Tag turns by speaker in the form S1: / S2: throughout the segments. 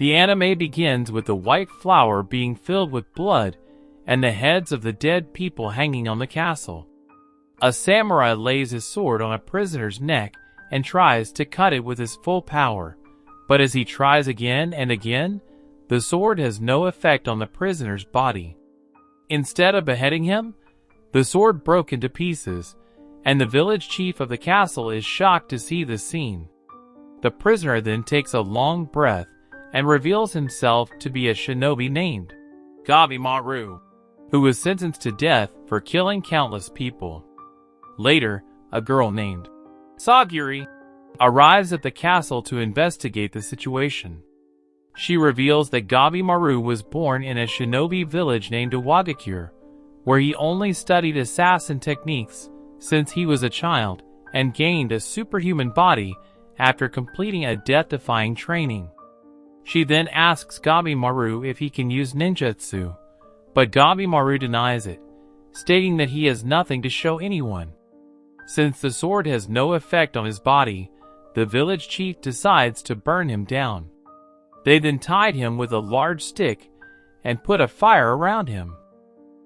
S1: The anime begins with the white flower being filled with blood and the heads of the dead people hanging on the castle. A samurai lays his sword on a prisoner's neck and tries to cut it with his full power, but as he tries again and again, the sword has no effect on the prisoner's body. Instead of beheading him, the sword broke into pieces, and the village chief of the castle is shocked to see this scene. The prisoner then takes a long breath and reveals himself to be a shinobi named Gabimaru, who was sentenced to death for killing countless people. Later, a girl named Sagiri arrives at the castle to investigate the situation. She reveals that Gabimaru was born in a shinobi village named Iwagakure, where he only studied assassin techniques since he was a child and gained a superhuman body after completing a death-defying training. She then asks Gabimaru if he can use ninjutsu, but Gabimaru denies it, stating that he has nothing to show anyone. Since the sword has no effect on his body, the village chief decides to burn him down. They then tied him with a large stick and put a fire around him.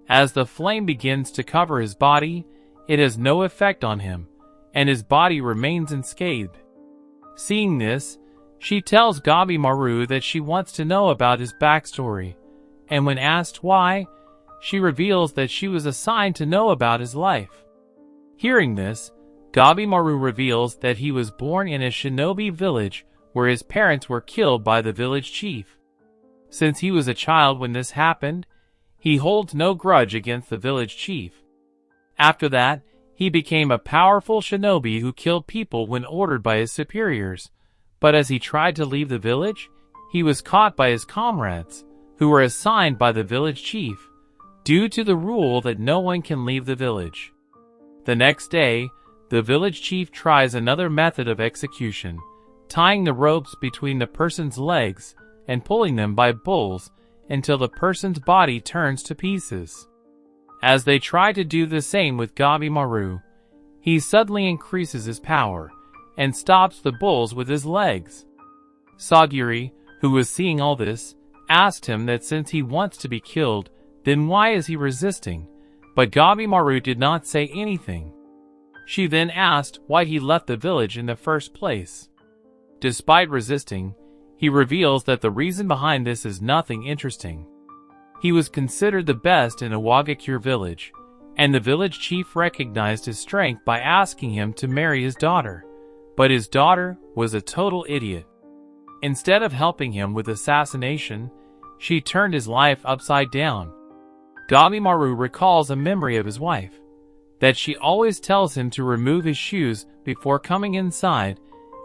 S1: As the flame begins to cover his body, it has no effect on him, and his body remains unscathed. Seeing this, she tells Gabimaru that she wants to know about his backstory, and when asked why, she reveals that she was assigned to know about his life. Hearing this, Gabimaru reveals that he was born in a shinobi village where his parents were killed by the village chief. Since he was a child when this happened, he holds no grudge against the village chief. After that, he became a powerful shinobi who killed people when ordered by his superiors. But as he tried to leave the village, he was caught by his comrades, who were assigned by the village chief, due to the rule that no one can leave the village. The next day, the village chief tries another method of execution, tying the ropes between the person's legs and pulling them by bulls until the person's body turns to pieces. As they try to do the same with Gabimaru, he suddenly increases his power and stops the bulls with his legs. Sagiri, who was seeing all this, asked him that since he wants to be killed, then why is he resisting? But Gabimaru did not say anything. She then asked why he left the village in the first place. Despite resisting, he reveals that the reason behind this is nothing interesting. He was considered the best in Iwagakure village, and the village chief recognized his strength by asking him to marry his daughter. But his daughter was a total idiot. Instead of helping him with assassination, she turned his life upside down. Gabimaru recalls a memory of his wife, that she always tells him to remove his shoes before coming inside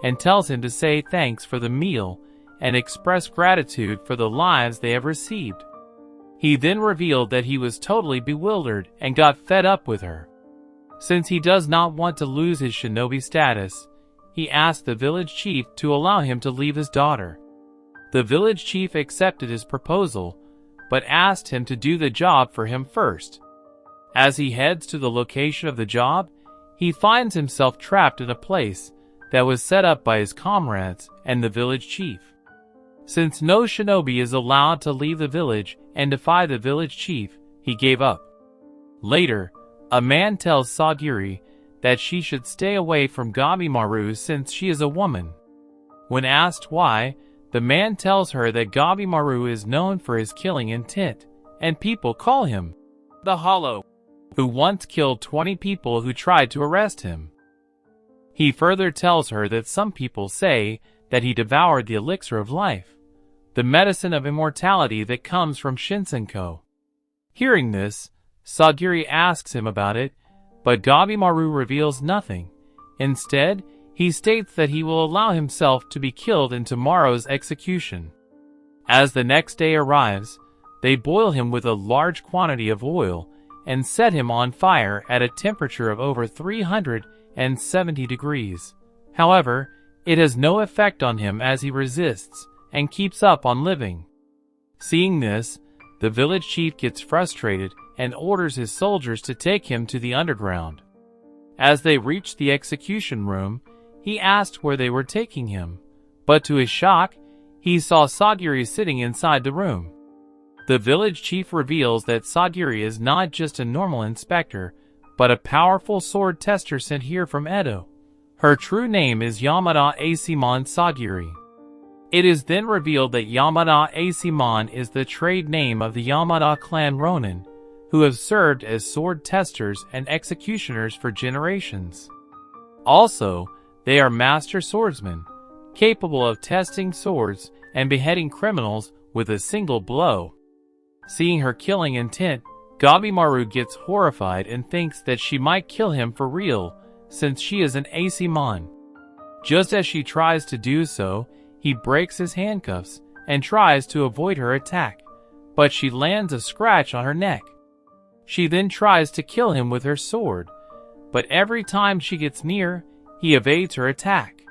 S1: and tells him to say thanks for the meal and express gratitude for the lives they have received. He then revealed that he was totally bewildered and got fed up with her. Since he does not want to lose his shinobi status, he asked the village chief to allow him to leave his daughter. The village chief accepted his proposal, but asked him to do the job for him first. As he heads to the location of the job, he finds himself trapped in a place that was set up by his comrades and the village chief. Since no shinobi is allowed to leave the village and defy the village chief, he gave up. Later, a man tells Sagiri that she should stay away from Gabimaru since she is a woman. When asked why, the man tells her that Gabimaru is known for his killing intent, and people call him the Hollow, who once killed 20 people who tried to arrest him. He further tells her that some people say that he devoured the elixir of life, the medicine of immortality that comes from Shinsenko. Hearing this, Sagiri asks him about it, but Gabimaru reveals nothing. Instead, he states that he will allow himself to be killed in tomorrow's execution. As the next day arrives, they boil him with a large quantity of oil and set him on fire at a temperature of over 370 degrees. However, it has no effect on him as he resists and keeps up on living. Seeing this, the village chief gets frustrated and orders his soldiers to take him to the underground. As they reach the execution room, he asked where they were taking him, but to his shock, he saw Sagiri sitting inside the room. The village chief reveals that Sagiri is not just a normal inspector, but a powerful sword tester sent here from Edo. Her true name is Yamada Asimon Sagiri. It is then revealed that Yamada Asimon is the trade name of the Yamada clan Ronin, who have served as sword testers and executioners for generations. Also, they are master swordsmen, capable of testing swords and beheading criminals with a single blow. Seeing her killing intent, Gabimaru gets horrified and thinks that she might kill him for real, since she is an Asimon. Just as she tries to do so, he breaks his handcuffs and tries to avoid her attack, but she lands a scratch on her neck. She then tries to kill him with her sword, but every time she gets near, he evades her attack.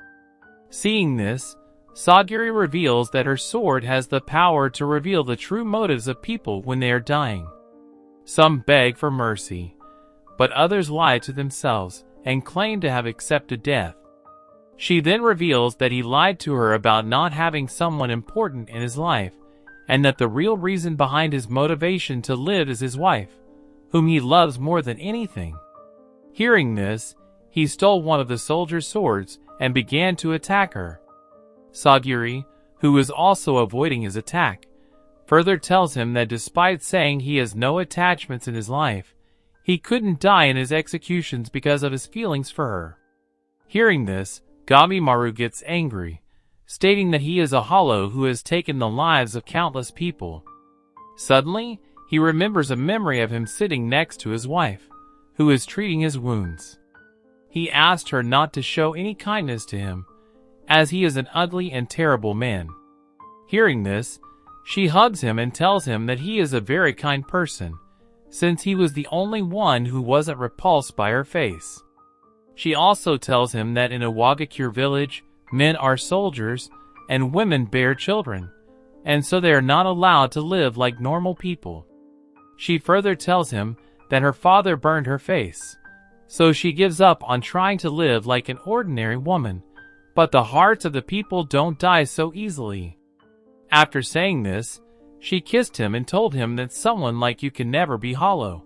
S1: Seeing this, Sagiri reveals that her sword has the power to reveal the true motives of people when they are dying. Some beg for mercy, but others lie to themselves and claim to have accepted death. She then reveals that he lied to her about not having someone important in his life, and that the real reason behind his motivation to live is his wife, whom he loves more than anything. Hearing this, he stole one of the soldier's swords and began to attack her. Sagiri, who is also avoiding his attack, further tells him that despite saying he has no attachments in his life, he couldn't die in his executions because of his feelings for her. Hearing this, Gabimaru gets angry, stating that he is a hollow who has taken the lives of countless people. Suddenly, he remembers a memory of him sitting next to his wife, who is treating his wounds. He asked her not to show any kindness to him, as he is an ugly and terrible man. Hearing this, she hugs him and tells him that he is a very kind person, since he was the only one who wasn't repulsed by her face. She also tells him that in a Wagakure village, men are soldiers and women bear children, and so they are not allowed to live like normal people. She further tells him that her father burned her face, so she gives up on trying to live like an ordinary woman, but the hearts of the people don't die so easily. After saying this, she kissed him and told him that someone like you can never be hollow.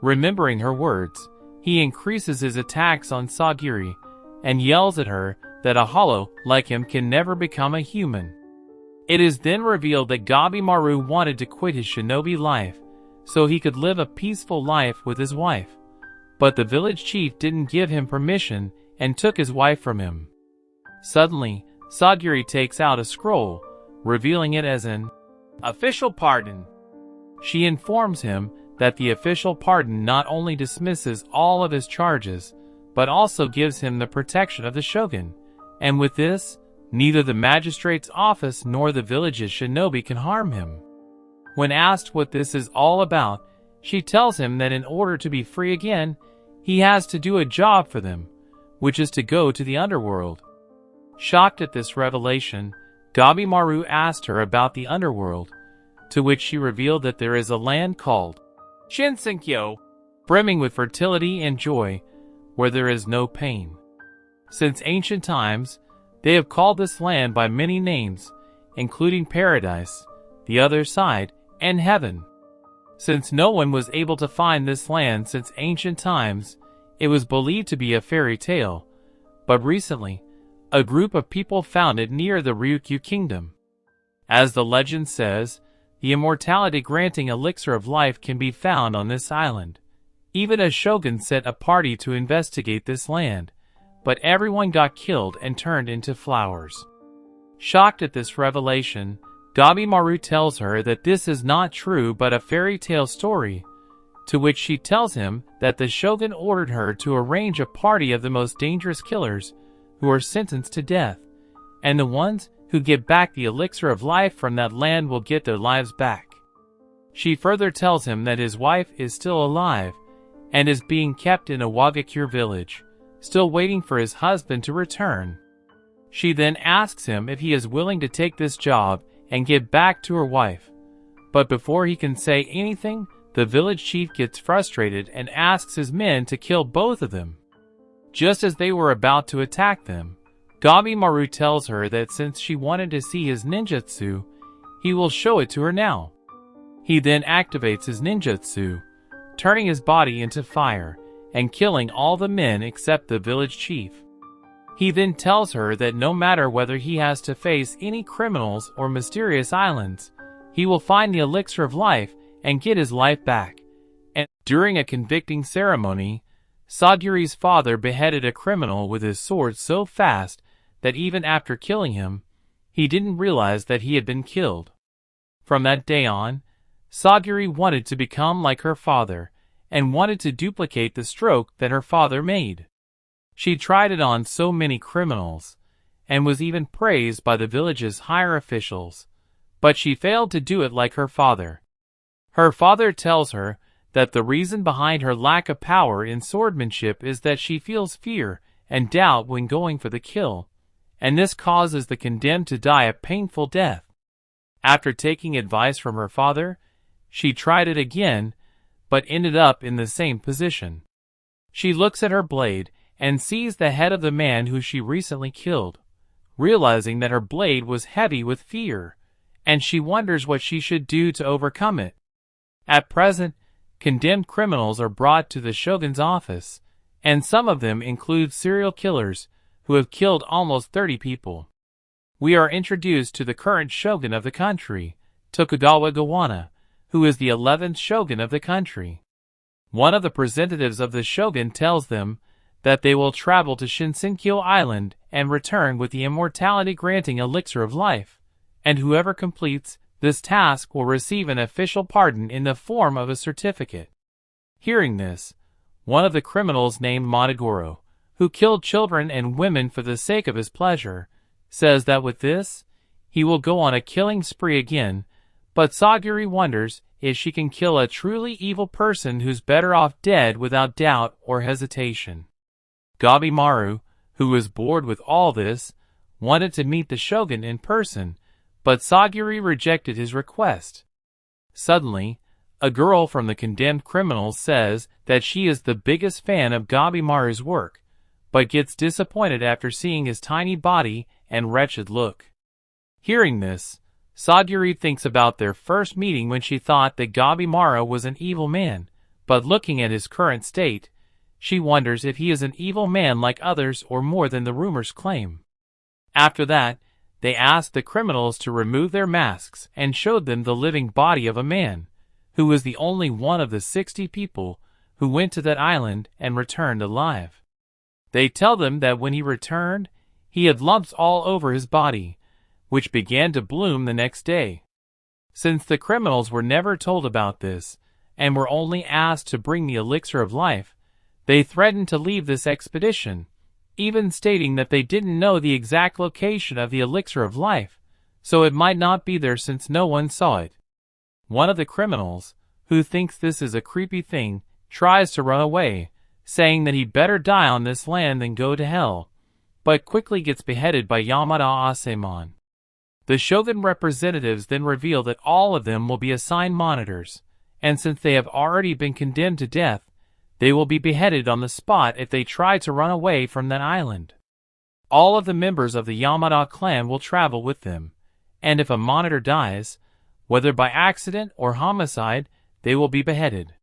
S1: Remembering her words, he increases his attacks on Sagiri and yells at her that a hollow like him can never become a human. It is then revealed that Gabimaru wanted to quit his shinobi life so he could live a peaceful life with his wife, but the village chief didn't give him permission and took his wife from him. Suddenly, Sagiri takes out a scroll, revealing it as an official pardon. She informs him that the official pardon not only dismisses all of his charges, but also gives him the protection of the shogun, and with this, neither the magistrate's office nor the village's shinobi can harm him. When asked what this is all about, she tells him that in order to be free again, he has to do a job for them, which is to go to the underworld. Shocked at this revelation, Gabimaru asked her about the underworld, to which she revealed that there is a land called Shinsenkyo, brimming with fertility and joy, where there is no pain. Since ancient times, they have called this land by many names, including paradise, the other side, and heaven. Since no one was able to find this land since ancient times, it was believed to be a fairy tale, but recently, a group of people found it near the Ryukyu Kingdom. As the legend says, the immortality-granting elixir of life can be found on this island. Even a shogun sent a party to investigate this land, but everyone got killed and turned into flowers. Shocked at this revelation, Gabimaru tells her that this is not true but a fairy tale story, to which she tells him that the shogun ordered her to arrange a party of the most dangerous killers who are sentenced to death, and the ones who get back the elixir of life from that land will get their lives back. She further tells him that his wife is still alive and is being kept in a Wagakure village, still waiting for his husband to return. She then asks him if he is willing to take this job and get back to her wife, but before he can say anything, the village chief gets frustrated and asks his men to kill both of them. Just as they were about to attack them, Gabimaru tells her that since she wanted to see his ninjutsu, he will show it to her now. He then activates his ninjutsu, turning his body into fire and killing all the men except the village chief. He then tells her that no matter whether he has to face any criminals or mysterious islands, he will find the elixir of life and get his life back. And during a convicting ceremony, Sagiri's father beheaded a criminal with his sword so fast that even after killing him, he didn't realize that he had been killed. From that day on, Sagiri wanted to become like her father and wanted to duplicate the stroke that her father made. She tried it on so many criminals, and was even praised by the village's higher officials, but she failed to do it like her father. Her father tells her that the reason behind her lack of power in swordsmanship is that she feels fear and doubt when going for the kill, and this causes the condemned to die a painful death. After taking advice from her father, she tried it again, but ended up in the same position. She looks at her blade and sees the head of the man who she recently killed, realizing that her blade was heavy with fear, and she wonders what she should do to overcome it. At present, condemned criminals are brought to the shogun's office, and some of them include serial killers who have killed almost 30 people. We are introduced to the current shogun of the country, Tokugawa Gawana, who is the 11th shogun of the country. One of the representatives of the shogun tells them that they will travel to Shinsenkyo Island and return with the immortality-granting elixir of life, and whoever completes this task will receive an official pardon in the form of a certificate. Hearing this, one of the criminals named Monogoro, who killed children and women for the sake of his pleasure, says that with this, he will go on a killing spree again, but Sagiri wonders if she can kill a truly evil person who's better off dead without doubt or hesitation. Gabimaru, who was bored with all this, wanted to meet the shogun in person, but Sagiri rejected his request. Suddenly, a girl from the condemned criminals says that she is the biggest fan of Gabimaru's work, but gets disappointed after seeing his tiny body and wretched look. Hearing this, Sagiri thinks about their first meeting when she thought that Gabimaru was an evil man, but looking at his current state, she wonders if he is an evil man like others or more than the rumors claim. After that, they asked the criminals to remove their masks and showed them the living body of a man, who was the only one of the 60 people who went to that island and returned alive. They tell them that when he returned, he had lumps all over his body, which began to bloom the next day. Since the criminals were never told about this, and were only asked to bring the elixir of life, they threatened to leave this expedition, even stating that they didn't know the exact location of the elixir of life, so it might not be there since no one saw it. One of the criminals, who thinks this is a creepy thing, tries to run away, saying that he'd better die on this land than go to hell, but quickly gets beheaded by Yamada Asemon. The shogun representatives then reveal that all of them will be assigned monitors, and since they have already been condemned to death, they will be beheaded on the spot if they try to run away from that island. All of the members of the Yamada clan will travel with them, and if a monitor dies, whether by accident or homicide, they will be beheaded.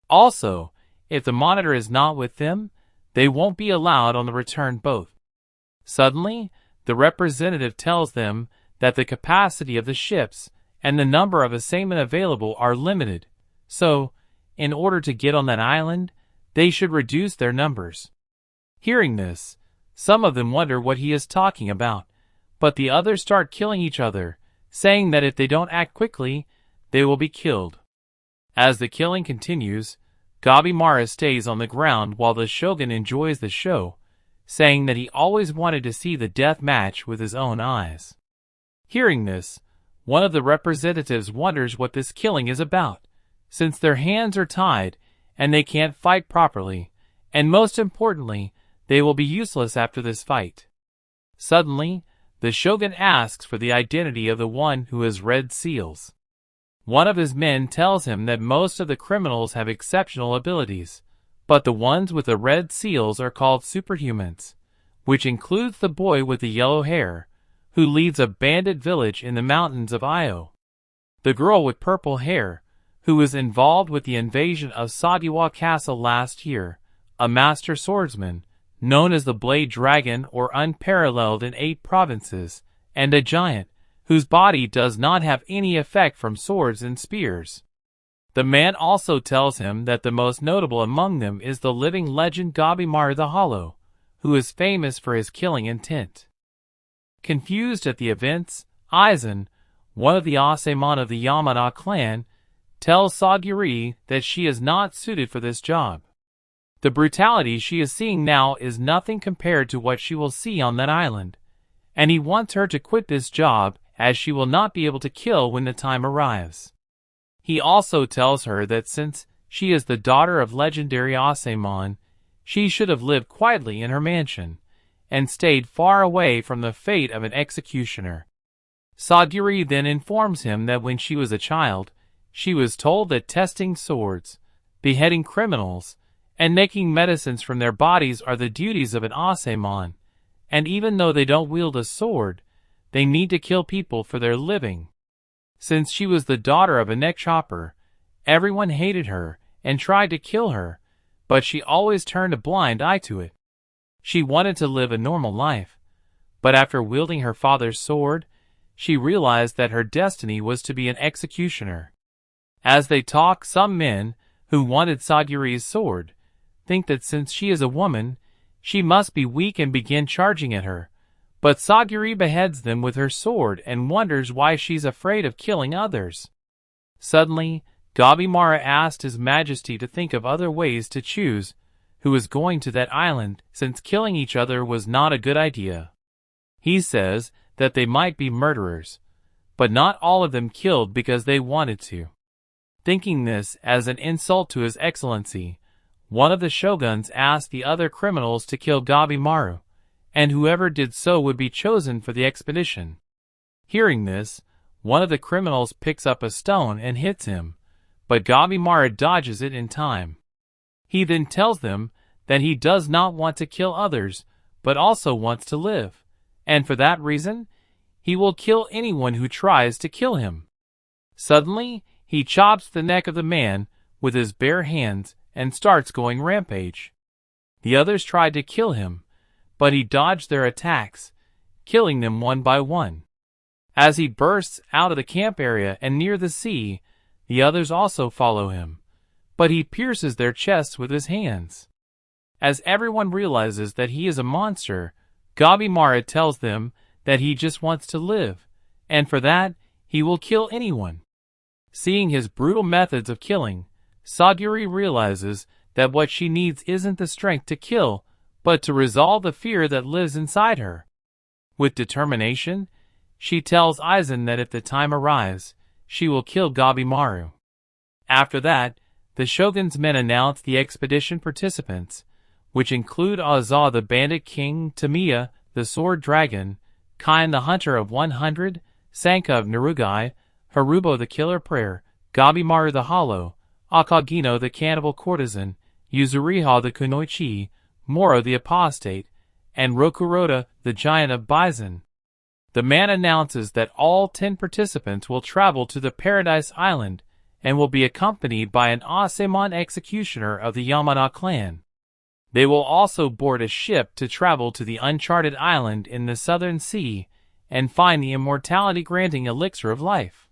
S1: Also, if the monitor is not with them, they won't be allowed on the return boat. Suddenly, the representative tells them that the capacity of the ships and the number of assignment available are limited, so, in order to get on that island, they should reduce their numbers. Hearing this, some of them wonder what he is talking about, but the others start killing each other, saying that if they don't act quickly, they will be killed. As the killing continues, Gabimaru stays on the ground while the shogun enjoys the show, saying that he always wanted to see the death match with his own eyes. Hearing this, one of the representatives wonders what this killing is about, since their hands are tied and they can't fight properly, and most importantly, they will be useless after this fight. Suddenly, the shogun asks for the identity of the one who has red seals. One of his men tells him that most of the criminals have exceptional abilities, but the ones with the red seals are called superhumans, which includes the boy with the yellow hair, who leads a bandit village in the mountains of Io, the girl with purple hair, who was involved with the invasion of Sadiwa Castle last year, a master swordsman, known as the Blade Dragon or unparalleled in 8 provinces, and a giant, whose body does not have any effect from swords and spears. The man also tells him that the most notable among them is the living legend Gabimaru the Hollow, who is famous for his killing intent. Confused at the events, Aizen, one of the Asemon of the Yamada clan, tells Sagiri that she is not suited for this job. The brutality she is seeing now is nothing compared to what she will see on that island, and he wants her to quit this job as she will not be able to kill when the time arrives. He also tells her that since she is the daughter of legendary Asemon, she should have lived quietly in her mansion, and stayed far away from the fate of an executioner. Sagiri then informs him that when she was a child, she was told that testing swords, beheading criminals, and making medicines from their bodies are the duties of an Asemon, and even though they don't wield a sword, they need to kill people for their living. Since she was the daughter of a neck chopper, everyone hated her and tried to kill her, but she always turned a blind eye to it. She wanted to live a normal life, but after wielding her father's sword, she realized that her destiny was to be an executioner. As they talk, some men, who wanted Sagiri's sword, think that since she is a woman, she must be weak and begin charging at her, but Sagiri beheads them with her sword and wonders why she's afraid of killing others. Suddenly, Gabimaru asked His Majesty to think of other ways to choose who was going to that island, since killing each other was not a good idea. He says that they might be murderers, but not all of them killed because they wanted to. Thinking this as an insult to His Excellency, one of the shoguns asked the other criminals to kill Gabimaru, and whoever did so would be chosen for the expedition. Hearing this, one of the criminals picks up a stone and hits him, but Gabimaru dodges it in time. He then tells them that he does not want to kill others, but also wants to live, and for that reason, he will kill anyone who tries to kill him. Suddenly, he chops the neck of the man with his bare hands and starts going rampage. The others tried to kill him, but he dodged their attacks, killing them one by one. As he bursts out of the camp area and near the sea, the others also follow him, but he pierces their chests with his hands. As everyone realizes that he is a monster, Gabimaru tells them that he just wants to live, and for that, he will kill anyone. Seeing his brutal methods of killing, Sagiri realizes that what she needs isn't the strength to kill, but to resolve the fear that lives inside her. With determination, she tells Aizen that if the time arrives, she will kill Gabimaru. After that, the shogun's men announce the expedition participants, which include Aza the Bandit King, Tamiya the Sword Dragon, Kain the Hunter of 100, Sanka of Narugai, Harubo the Killer Prayer, Gabimaru the Hollow, Akagino the Cannibal Courtesan, Yuzuriha the Kunoichi, Moro the Apostate, and Rokuroda the Giant of Bison. The man announces that all 10 participants will travel to the Paradise Island and will be accompanied by an Asemon executioner of the Yamada clan. They will also board a ship to travel to the uncharted island in the southern sea and find the immortality-granting elixir of life.